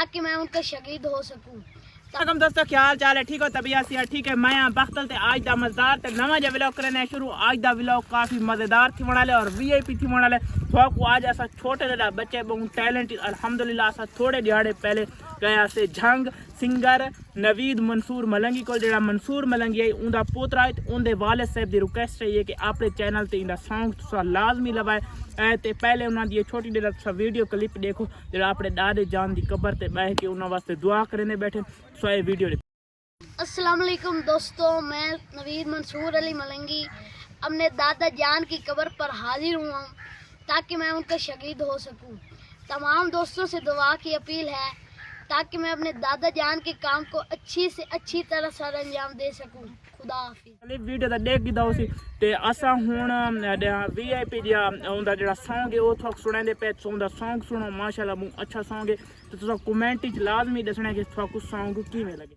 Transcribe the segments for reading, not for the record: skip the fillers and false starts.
ताकि मैं उनका शहीद हो सकूं। दोस्तों क्या हाल चाल है? ठीक हो? तबीयत से ठीक है। मैं यहाँ बख्तल ते आज दा मजेदार ते नवा जो व्लॉग करने शुरू। आज दा व्लॉग काफ़ी मज़ेदार थी वणाले और वीआईपी थी वणाले। थोड़ा आज असा छोटे जड़ा बच्चे बहुत टैलेंट अल्हम्दुलिल्लाह असा थोड़े दिहाड़े पहले गया से झंग सिंगर नवीद मंसूर मलंगी को जड़ा मंसूर मलंगी है उनका पोतरा है। उनके वालिद साहब की रिक्वेस्ट है कि अपने चैनल से इनका सॉन्ग तुसा लाजमी लवाए ते पहले उन्होंने छोटी जरा तुसा वीडियो क्लिप देखो जरा अपने दादे जान की कबर से बह के उन्होंने वास्ते दुआ करने बैठे। सो ये वीडियो अस्सलाम वालेकुम दोस्तों, मैं नवीद मंसूर अली मलंगी अपने दादा जान की कब्र पर हाजिर हुआ ताकि मैं उनका शहीद हो सकूं। तमाम दोस्तों से दुआ की अपील है ताकि मैं अपने दादा जान के काम को अच्छी से अच्छी तरह सर अंजाम दे सकूं। खुदा हाफिज़। वीडियो तो देख दी सी ते असा हुण वीआईपी दिया उनका जड़ा सॉन्ग है वो थोड़ा सुने पे उनका सॉन्ग सुनो माशाल्लाह बहुत अच्छा सॉन्ग है। तो तुसा कमेंट च लाजमी दसना कि थोड़ा कुछ सॉन्ग किवें लगे।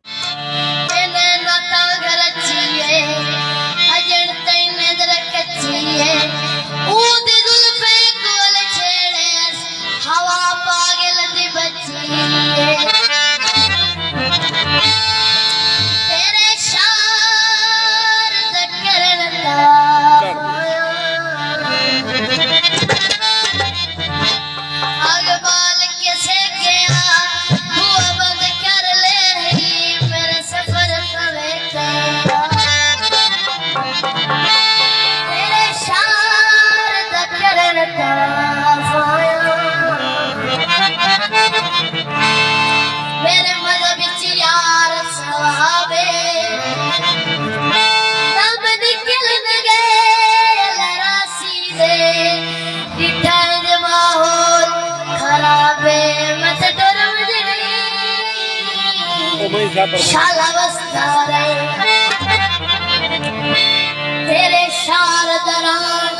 तेरे शार दरान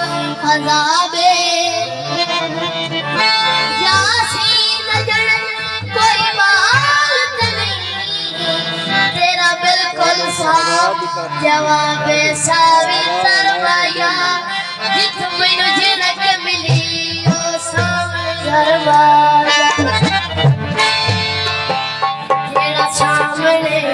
अज़ाबे यासीन जड़ कोई बात नहीं तेरा बिल्कुल साफ जवाब सावी तरवाया जित मैनू जिनक मिली ओ सावी दरबार तेरा सामने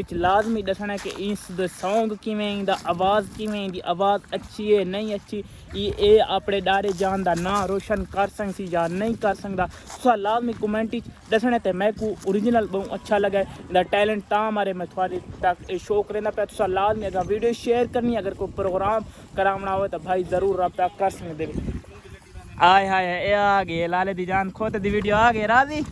विच लाजमी दसना कि इस द सॉन्ग किवें इंदा आवाज़ किवें दी आवाज़ अच्छी है नहीं अच्छी ये अपने डारे जान दा ना रोशन कर सकसी या नहीं कर सकदा तुसा लाजमी कमेंट दसना ते मैं को ओरिजिनल बहुत अच्छा लगा इंदा टैलेंट ता मारे मैं थोड़ी तक शौक रहना पे तुसा लाजमी अगर वीडियो शेयर करनी अगर कोई प्रोग्राम करावना हो तो भाई ज़रूर रब्ता कर सकदे आय हाय ए आ गए लाले दी जान खोते दी वीडियो आ गए राजी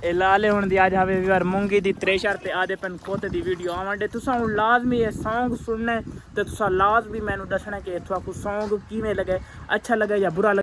ए लाले हुन दी आज हवे यार मूंगी दी त्रेशर ते आदे पेन खोते दी वीडियो आवंडे तुसा हुन लाजमी ये सॉन्ग सुनने ते तुसा लाजमी मैनू दसना कि थोड़ा को सॉन्ग किवें लगे अच्छा लगे या बुरा लगे।